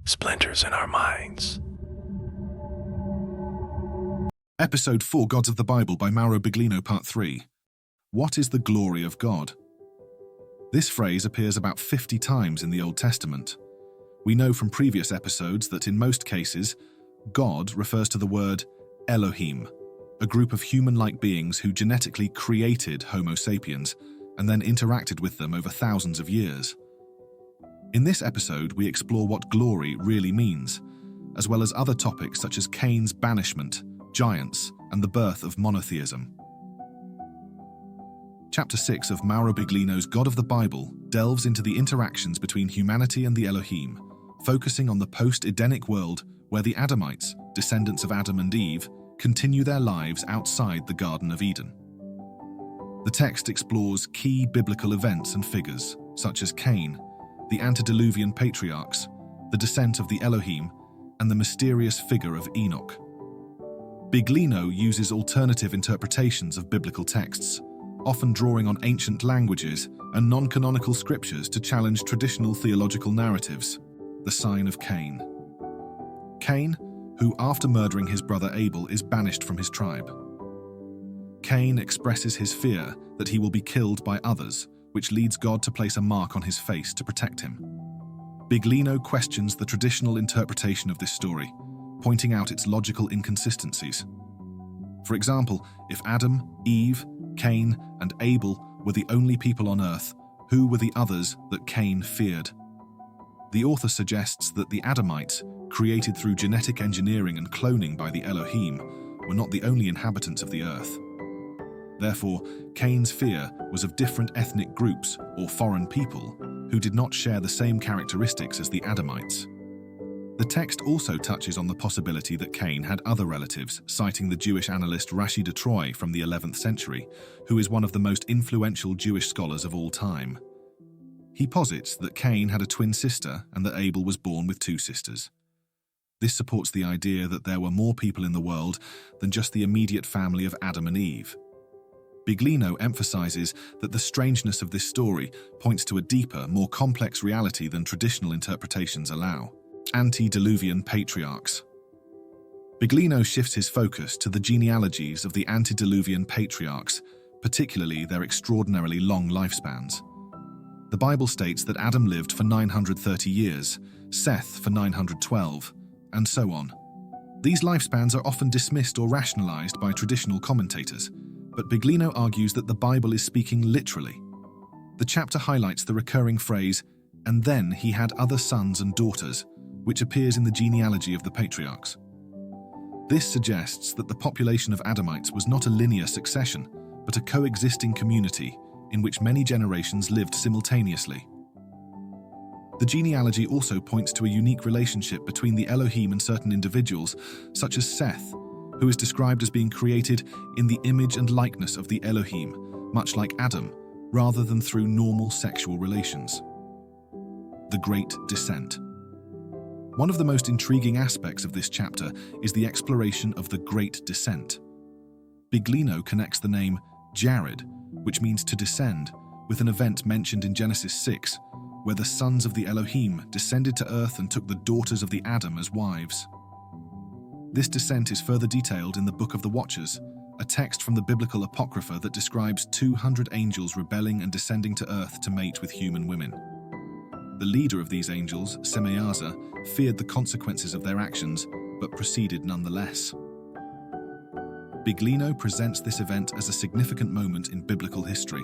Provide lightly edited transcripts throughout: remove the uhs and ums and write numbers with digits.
splinters in our minds. Episode 4, Gods of the Bible by Mauro Biglino, Part 3. What is the glory of God? This phrase appears about 50 times in the Old Testament. We know from previous episodes that in most cases, God refers to the word Elohim, a group of human-like beings who genetically created Homo sapiens and then interacted with them over thousands of years. In this episode, we explore what glory really means, as well as other topics such as Cain's banishment, giants, and the birth of monotheism. Chapter 6 of Mauro Biglino's God of the Bible delves into the interactions between humanity and the Elohim, focusing on the post-Edenic world where the Adamites, descendants of Adam and Eve, continue their lives outside the Garden of Eden. The text explores key biblical events and figures, such as Cain, the Antediluvian Patriarchs, the descent of the Elohim, and the mysterious figure of Enoch. Biglino uses alternative interpretations of biblical texts, often drawing on ancient languages and non-canonical scriptures to challenge traditional theological narratives. The Sign of Cain. Cain, who after murdering his brother Abel is banished from his tribe. Cain expresses his fear that he will be killed by others, which leads God to place a mark on his face to protect him. Biglino questions the traditional interpretation of this story, pointing out its logical inconsistencies. For example, if Adam, Eve, Cain, and Abel were the only people on earth, who were the others that Cain feared? The author suggests that the Adamites, created through genetic engineering and cloning by the Elohim, were not the only inhabitants of the earth. Therefore, Cain's fear was of different ethnic groups or foreign people who did not share the same characteristics as the Adamites. The text also touches on the possibility that Cain had other relatives, citing the Jewish analyst Rashi de Troy from the 11th century, who is one of the most influential Jewish scholars of all time. He posits that Cain had a twin sister and that Abel was born with two sisters. This supports the idea that there were more people in the world than just the immediate family of Adam and Eve. Biglino emphasizes that the strangeness of this story points to a deeper, more complex reality than traditional interpretations allow. Antediluvian Patriarchs. Biglino shifts his focus to the genealogies of the Antediluvian Patriarchs, particularly their extraordinarily long lifespans. The Bible states that Adam lived for 930 years, Seth for 912, and so on. These lifespans are often dismissed or rationalized by traditional commentators, but Biglino argues that the Bible is speaking literally. The chapter highlights the recurring phrase, "and then he had other sons and daughters," which appears in the genealogy of the patriarchs. This suggests that the population of Adamites was not a linear succession, but a coexisting community in which many generations lived simultaneously. The genealogy also points to a unique relationship between the Elohim and certain individuals, such as Seth, who is described as being created in the image and likeness of the Elohim, much like Adam, rather than through normal sexual relations. The Great Descent. One of the most intriguing aspects of this chapter is the exploration of the Great Descent. Biglino connects the name Jared, which means to descend, with an event mentioned in Genesis 6, where the sons of the Elohim descended to earth and took the daughters of the Adam as wives. This descent is further detailed in the Book of the Watchers, a text from the biblical Apocrypha that describes 200 angels rebelling and descending to earth to mate with human women. The leader of these angels, Semeiaza, feared the consequences of their actions, but proceeded nonetheless. Biglino presents this event as a significant moment in biblical history,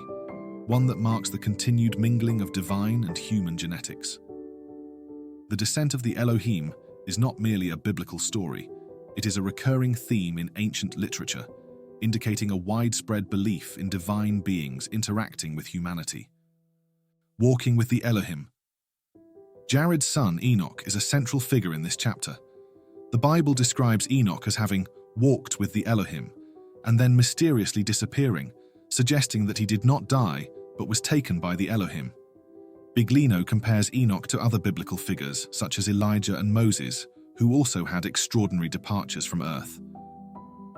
one that marks the continued mingling of divine and human genetics. The descent of the Elohim is not merely a biblical story, it is a recurring theme in ancient literature, indicating a widespread belief in divine beings interacting with humanity. Walking with the Elohim. Jared's son, Enoch, is a central figure in this chapter. The Bible describes Enoch as having walked with the Elohim, and then mysteriously disappearing, suggesting that he did not die, but was taken by the Elohim. Biglino compares Enoch to other biblical figures, such as Elijah and Moses, who also had extraordinary departures from earth.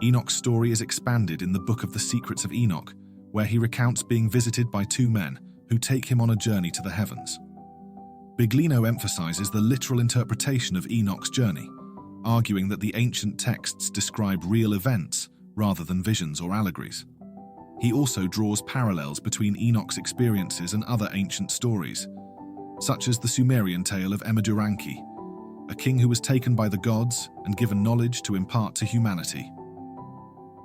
Enoch's story is expanded in the Book of the Secrets of Enoch, where he recounts being visited by two men who take him on a journey to the heavens. Biglino emphasizes the literal interpretation of Enoch's journey, arguing that the ancient texts describe real events rather than visions or allegories. He also draws parallels between Enoch's experiences and other ancient stories, such as the Sumerian tale of Emiduranki, a king who was taken by the gods and given knowledge to impart to humanity.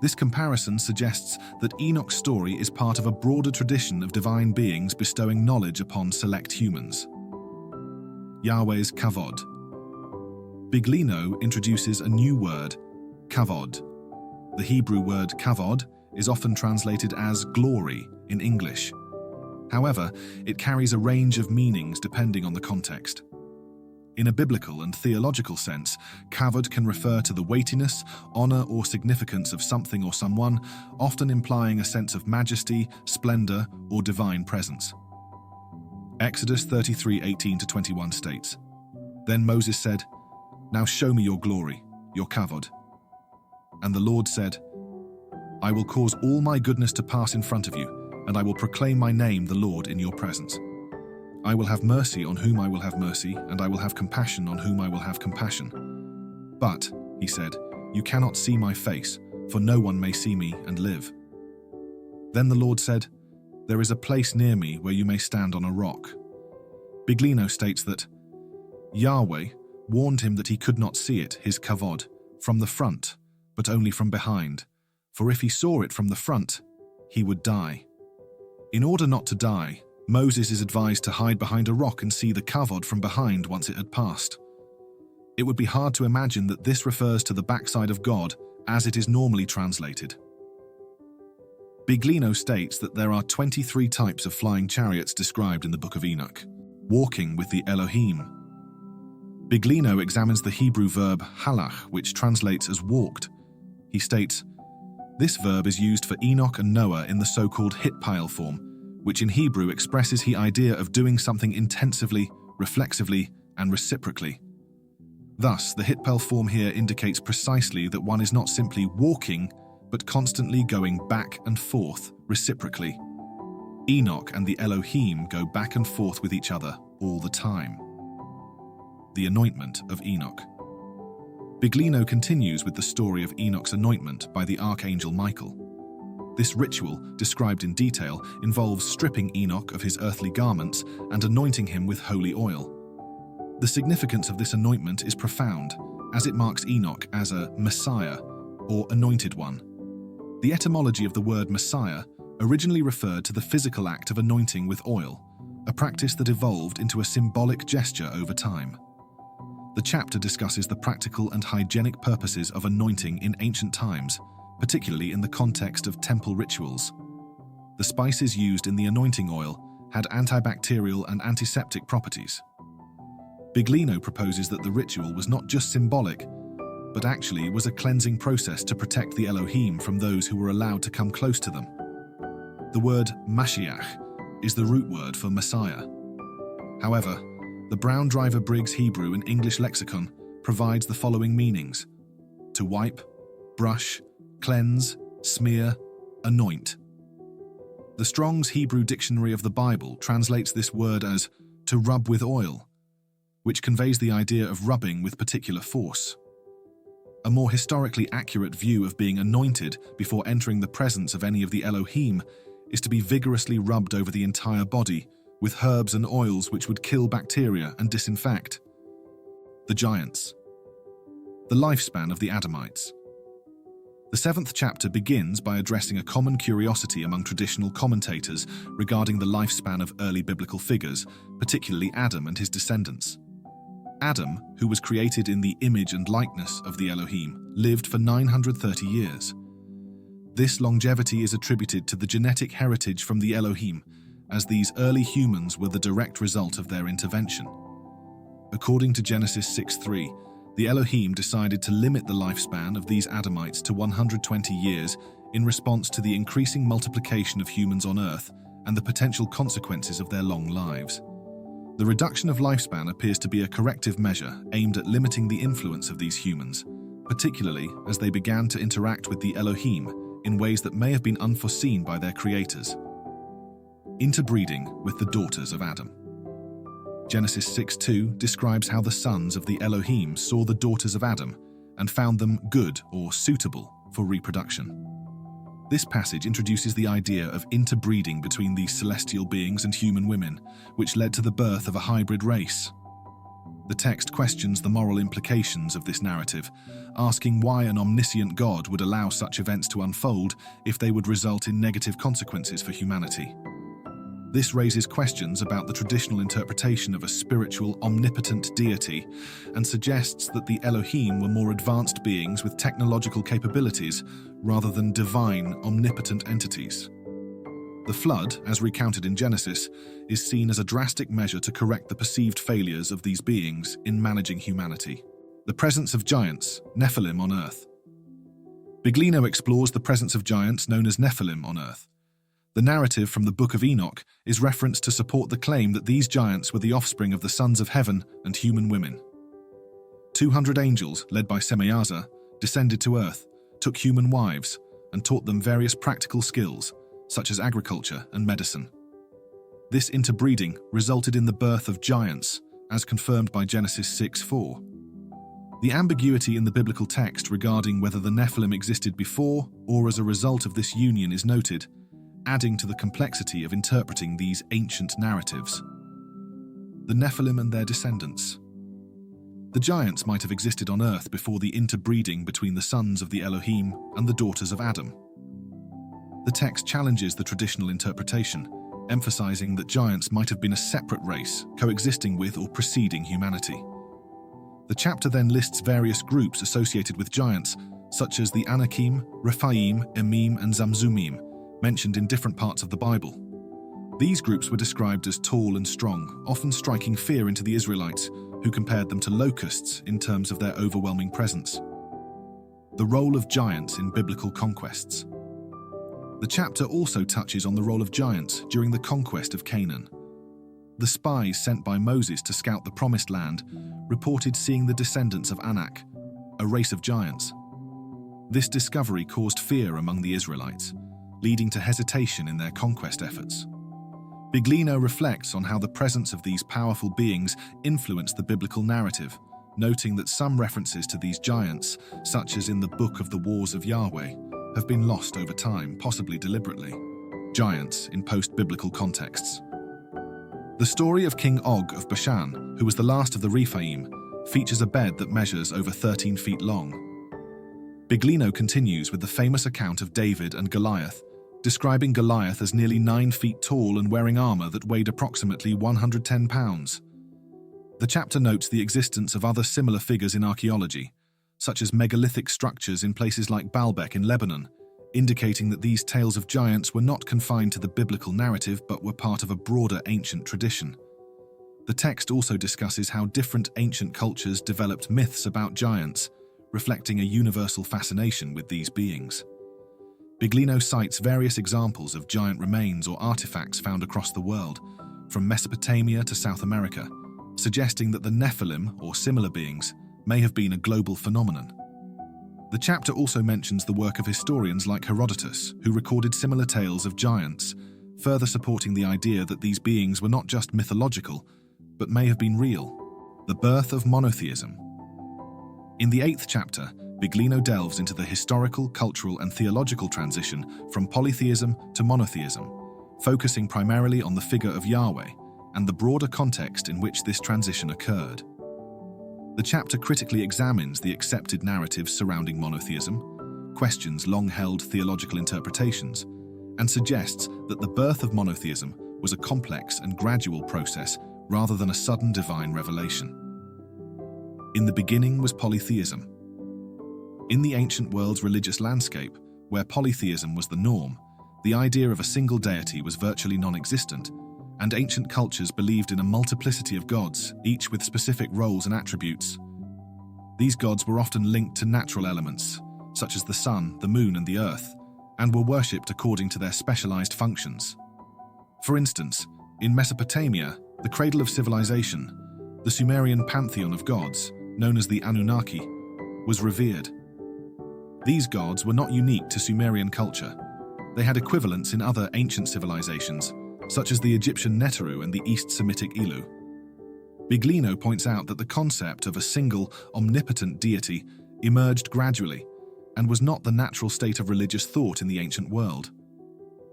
This comparison suggests that Enoch's story is part of a broader tradition of divine beings bestowing knowledge upon select humans. Yahweh's Kavod. Biglino introduces a new word, Kavod. The Hebrew word Kavod is often translated as glory in English. However, it carries a range of meanings depending on the context. In a biblical and theological sense, Kavod can refer to the weightiness, honor, or significance of something or someone, often implying a sense of majesty, splendor, or divine presence. Exodus 33:18-21 states, "Then Moses said, 'Now show me your glory, your Kavod.' And the Lord said, 'I will cause all my goodness to pass in front of you, and I will proclaim my name, the Lord, in your presence. I will have mercy on whom I will have mercy, and I will have compassion on whom I will have compassion. But,' he said, 'you cannot see my face, for no one may see me and live.' Then the Lord said, 'There is a place near me where you may stand on a rock.'" Biglino states that Yahweh warned him that he could not see it, his Kavod, from the front, but only from behind, for if he saw it from the front, he would die. In order not to die, Moses is advised to hide behind a rock and see the Kavod from behind once it had passed. It would be hard to imagine that this refers to the backside of God, as it is normally translated. Biglino states that there are 23 types of flying chariots described in the Book of Enoch, walking with the Elohim. Biglino examines the Hebrew verb halach, which translates as walked. He states, "This verb is used for Enoch and Noah in the so-called hitpile form, which in Hebrew expresses the idea of doing something intensively, reflexively, and reciprocally. Thus, the hitpile form here indicates precisely that one is not simply walking, but constantly going back and forth reciprocally. Enoch and the Elohim go back and forth with each other all the time." The Anointment of Enoch. Biglino continues with the story of Enoch's anointment by the Archangel Michael. This ritual, described in detail, involves stripping Enoch of his earthly garments and anointing him with holy oil. The significance of this anointment is profound, as it marks Enoch as a Messiah, or Anointed One. The etymology of the word Messiah originally referred to the physical act of anointing with oil, a practice that evolved into a symbolic gesture over time. The chapter discusses the practical and hygienic purposes of anointing in ancient times, particularly in the context of temple rituals. The spices used in the anointing oil had antibacterial and antiseptic properties. Biglino proposes that the ritual was not just symbolic, but actually was a cleansing process to protect the Elohim from those who were allowed to come close to them. The word Mashiach is the root word for Messiah. However, the Brown Driver Briggs Hebrew and English lexicon provides the following meanings: to wipe, brush, cleanse, smear, anoint. The Strong's Hebrew Dictionary of the Bible translates this word as to rub with oil, which conveys the idea of rubbing with particular force. A more historically accurate view of being anointed before entering the presence of any of the Elohim is to be vigorously rubbed over the entire body with herbs and oils which would kill bacteria and disinfect. The Giants. The lifespan of the Adamites. The 7th chapter begins by addressing a common curiosity among traditional commentators regarding the lifespan of early biblical figures, particularly Adam and his descendants. Adam, who was created in the image and likeness of the Elohim, lived for 930 years. This longevity is attributed to the genetic heritage from the Elohim, as these early humans were the direct result of their intervention. According to Genesis 6:3, the Elohim decided to limit the lifespan of these Adamites to 120 years in response to the increasing multiplication of humans on Earth and the potential consequences of their long lives. The reduction of lifespan appears to be a corrective measure aimed at limiting the influence of these humans, particularly as they began to interact with the Elohim in ways that may have been unforeseen by their creators. Interbreeding with the daughters of Adam. Genesis 6:2 describes how the sons of the Elohim saw the daughters of Adam and found them good or suitable for reproduction. This passage introduces the idea of interbreeding between these celestial beings and human women, which led to the birth of a hybrid race. The text questions the moral implications of this narrative, asking why an omniscient God would allow such events to unfold if they would result in negative consequences for humanity. This raises questions about the traditional interpretation of a spiritual, omnipotent deity and suggests that the Elohim were more advanced beings with technological capabilities rather than divine, omnipotent entities. The flood, as recounted in Genesis, is seen as a drastic measure to correct the perceived failures of these beings in managing humanity. The presence of giants, Nephilim on Earth. Biglino explores the presence of giants known as Nephilim on Earth. The narrative from the Book of Enoch is referenced to support the claim that these giants were the offspring of the sons of heaven and human women. 200 angels, led by Semeiaza, descended to Earth, took human wives, and taught them various practical skills, such as agriculture and medicine. This interbreeding resulted in the birth of giants, as confirmed by Genesis 6:4. The ambiguity in the biblical text regarding whether the Nephilim existed before or as a result of this union is noted, adding to the complexity of interpreting these ancient narratives. The Nephilim and their descendants. The giants might have existed on Earth before the interbreeding between the sons of the Elohim and the daughters of Adam. The text challenges the traditional interpretation, emphasizing that giants might have been a separate race, coexisting with or preceding humanity. The chapter then lists various groups associated with giants, such as the Anakim, Rephaim, Emim, and Zamzumim, mentioned in different parts of the Bible. These groups were described as tall and strong, often striking fear into the Israelites, who compared them to locusts in terms of their overwhelming presence. The role of giants in biblical conquests. The chapter also touches on the role of giants during the conquest of Canaan. The spies sent by Moses to scout the Promised Land reported seeing the descendants of Anak, a race of giants. This discovery caused fear among the Israelites, leading to hesitation in their conquest efforts. Biglino reflects on how the presence of these powerful beings influenced the biblical narrative, noting that some references to these giants, such as in the Book of the Wars of Yahweh, have been lost over time, possibly deliberately. Giants in post-biblical contexts. The story of King Og of Bashan, who was the last of the Rephaim, features a bed that measures over 13 feet long. Biglino continues with the famous account of David and Goliath, describing Goliath as nearly 9 feet tall and wearing armor that weighed approximately 110 pounds. The chapter notes the existence of other similar figures in archaeology, such as megalithic structures in places like Baalbek in Lebanon, indicating that these tales of giants were not confined to the biblical narrative but were part of a broader ancient tradition. The text also discusses how different ancient cultures developed myths about giants, reflecting a universal fascination with these beings. Biglino cites various examples of giant remains or artifacts found across the world, from Mesopotamia to South America, suggesting that the Nephilim, or similar beings, may have been a global phenomenon. The chapter also mentions the work of historians like Herodotus, who recorded similar tales of giants, further supporting the idea that these beings were not just mythological, but may have been real. The Birth of Monotheism. In the 8th chapter, Biglino delves into the historical, cultural, and theological transition from polytheism to monotheism, focusing primarily on the figure of Yahweh and the broader context in which this transition occurred. The chapter critically examines the accepted narratives surrounding monotheism, questions long-held theological interpretations, and suggests that the birth of monotheism was a complex and gradual process rather than a sudden divine revelation. In the beginning was polytheism. In the ancient world's religious landscape, where polytheism was the norm, the idea of a single deity was virtually non-existent, and ancient cultures believed in a multiplicity of gods, each with specific roles and attributes. These gods were often linked to natural elements, such as the sun, the moon, and the earth, and were worshipped according to their specialized functions. For instance, in Mesopotamia, the cradle of civilization, the Sumerian pantheon of gods, known as the Anunnaki, was revered. These gods were not unique to Sumerian culture. They had equivalents in other ancient civilizations, such as the Egyptian Neteru and the East Semitic Ilu. Biglino points out that the concept of a single, omnipotent deity emerged gradually and was not the natural state of religious thought in the ancient world.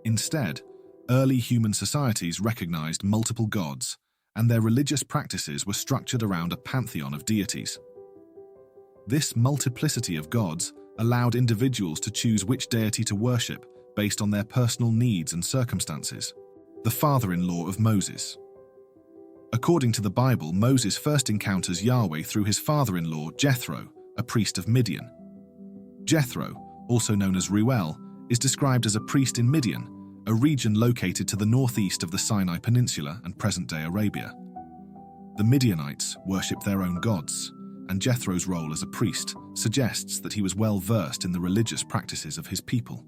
Instead, early human societies recognized multiple gods, and their religious practices were structured around a pantheon of deities. This multiplicity of gods allowed individuals to choose which deity to worship based on their personal needs and circumstances. The father-in-law of Moses. According to the Bible, Moses first encounters Yahweh through his father-in-law, Jethro, a priest of Midian. Jethro, also known as Ruel, is described as a priest in Midian, a region located to the northeast of the Sinai Peninsula and present-day Arabia. The Midianites worshipped their own gods, and Jethro's role as a priest suggests that he was well versed in the religious practices of his people.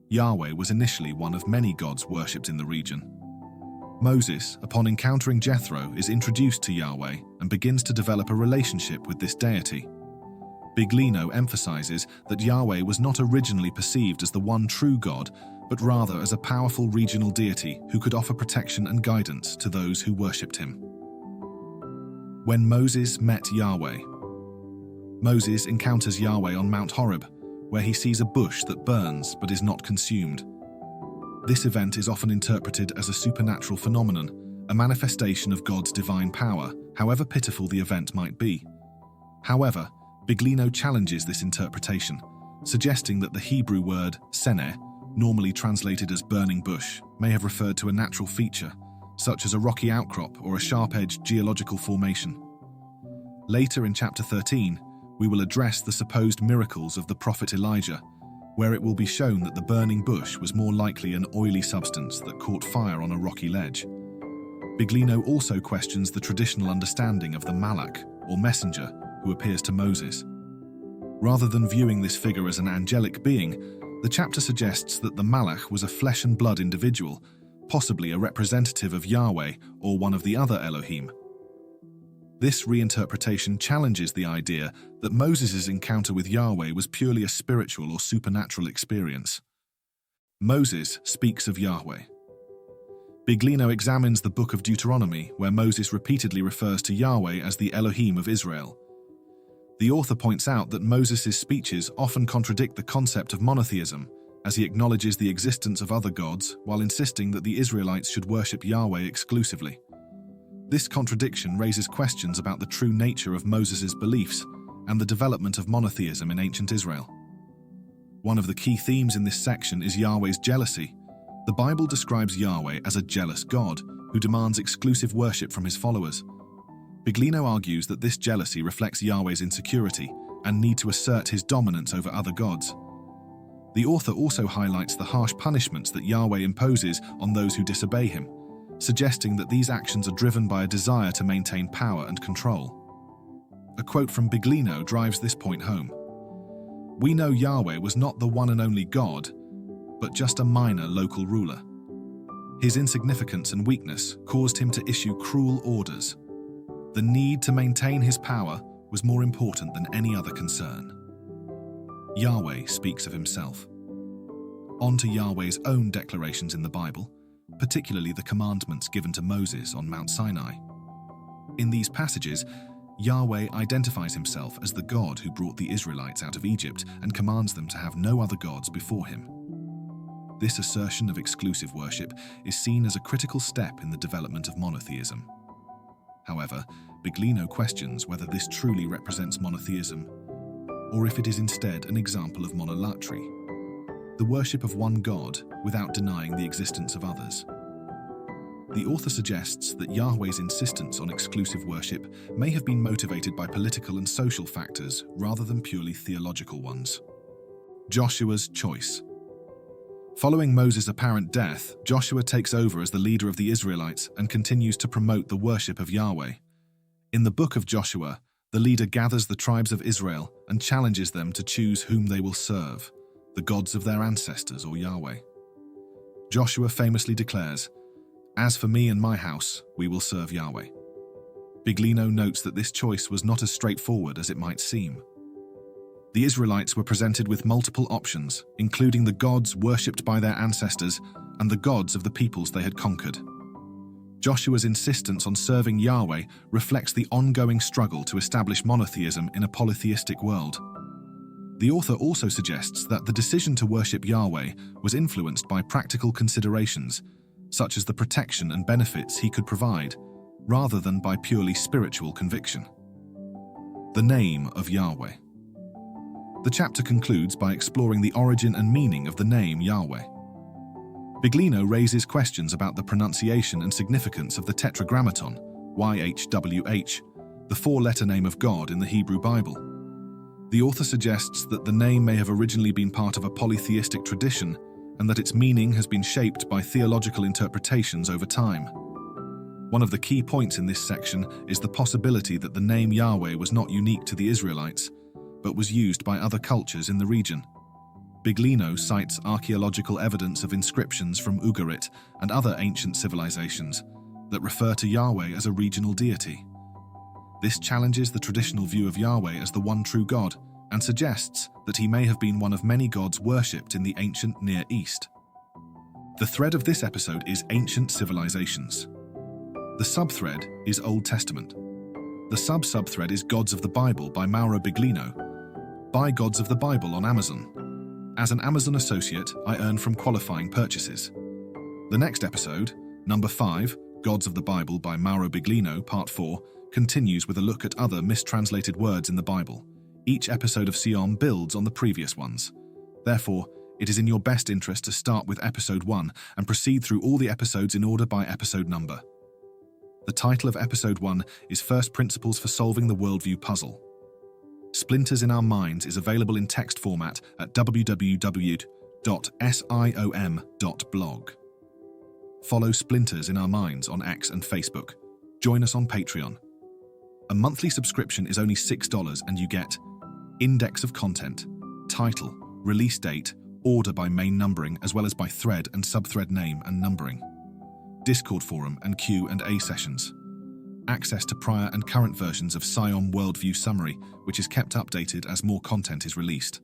Yahweh was initially one of many gods worshipped in the region. Moses, upon encountering Jethro, is introduced to Yahweh and begins to develop a relationship with this deity. Biglino emphasizes that Yahweh was not originally perceived as the one true God, but rather as a powerful regional deity who could offer protection and guidance to those who worshipped him. When Moses met Yahweh. Moses encounters Yahweh on Mount Horeb, where he sees a bush that burns but is not consumed. This event is often interpreted as a supernatural phenomenon, a manifestation of God's divine power, however pitiful the event might be. However, Biglino challenges this interpretation, suggesting that the Hebrew word seneh, normally translated as burning bush, may have referred to a natural feature, such as a rocky outcrop or a sharp-edged geological formation. Later in chapter 13, we will address the supposed miracles of the prophet Elijah, where it will be shown that the burning bush was more likely an oily substance that caught fire on a rocky ledge. Biglino also questions the traditional understanding of the Malach, or messenger, who appears to Moses. Rather than viewing this figure as an angelic being, the chapter suggests that the Malach was a flesh and blood individual, possibly a representative of Yahweh or one of the other Elohim. This reinterpretation challenges the idea that Moses' encounter with Yahweh was purely a spiritual or supernatural experience. Moses speaks of Yahweh. Biglino examines the book of Deuteronomy, where Moses repeatedly refers to Yahweh as the Elohim of Israel. The author points out that Moses' speeches often contradict the concept of monotheism, as he acknowledges the existence of other gods while insisting that the Israelites should worship Yahweh exclusively. This contradiction raises questions about the true nature of Moses' beliefs and the development of monotheism in ancient Israel. One of the key themes in this section is Yahweh's jealousy. The Bible describes Yahweh as a jealous God who demands exclusive worship from his followers. Biglino argues that this jealousy reflects Yahweh's insecurity and need to assert his dominance over other gods. The author also highlights the harsh punishments that Yahweh imposes on those who disobey him, suggesting that these actions are driven by a desire to maintain power and control. A quote from Biglino drives this point home. "We know Yahweh was not the one and only God, but just a minor local ruler. His insignificance and weakness caused him to issue cruel orders. The need to maintain his power was more important than any other concern." Yahweh speaks of himself. On to Yahweh's own declarations in the Bible, particularly the commandments given to Moses on Mount Sinai. In these passages, Yahweh identifies himself as the God who brought the Israelites out of Egypt and commands them to have no other gods before him. This assertion of exclusive worship is seen as a critical step in the development of monotheism. However, Biglino questions whether this truly represents monotheism, or if it is instead an example of monolatry, the worship of one God without denying the existence of others. The author suggests that Yahweh's insistence on exclusive worship may have been motivated by political and social factors rather than purely theological ones. Joshua's choice. Following Moses' apparent death, Joshua takes over as the leader of the Israelites and continues to promote the worship of Yahweh. In the book of Joshua, the leader gathers the tribes of Israel and challenges them to choose whom they will serve, the gods of their ancestors or Yahweh. Joshua famously declares, "As for me and my house, we will serve Yahweh." Biglino notes that this choice was not as straightforward as it might seem. The Israelites were presented with multiple options, including the gods worshipped by their ancestors and the gods of the peoples they had conquered. Joshua's insistence on serving Yahweh reflects the ongoing struggle to establish monotheism in a polytheistic world. The author also suggests that the decision to worship Yahweh was influenced by practical considerations, such as the protection and benefits he could provide, rather than by purely spiritual conviction. The name of Yahweh. The chapter concludes by exploring the origin and meaning of the name Yahweh. Biglino raises questions about the pronunciation and significance of the Tetragrammaton, YHWH, the four-letter name of God in the Hebrew Bible. The author suggests that the name may have originally been part of a polytheistic tradition and that its meaning has been shaped by theological interpretations over time. One of the key points in this section is the possibility that the name Yahweh was not unique to the Israelites, but was used by other cultures in the region. Biglino cites archaeological evidence of inscriptions from Ugarit and other ancient civilizations that refer to Yahweh as a regional deity. This challenges the traditional view of Yahweh as the one true God and suggests that he may have been one of many gods worshipped in the ancient Near East. The thread of this episode is ancient civilizations. The subthread is Old Testament. The sub-subthread is Gods of the Bible by Mauro Biglino. Buy Gods of the Bible on Amazon. As an Amazon associate, I earn from qualifying purchases. The next episode, number 5, Gods of the Bible by Mauro Biglino, Part 4, continues with a look at other mistranslated words in the Bible. Each episode of Sion builds on the previous ones. Therefore, it is in your best interest to start with episode 1 and proceed through all the episodes in order by episode number. The title of episode 1 is First Principles for Solving the Worldview Puzzle. Splinters in Our Minds is available in text format at www.siom.blog. Follow Splinters in Our Minds on X and Facebook. Join us on Patreon. A monthly subscription is only $6 and you get index of content, title, release date, order by main numbering as well as by thread and subthread name and numbering, Discord forum and Q&A sessions, access to prior and current versions of Sion Worldview Summary, which is kept updated as more content is released.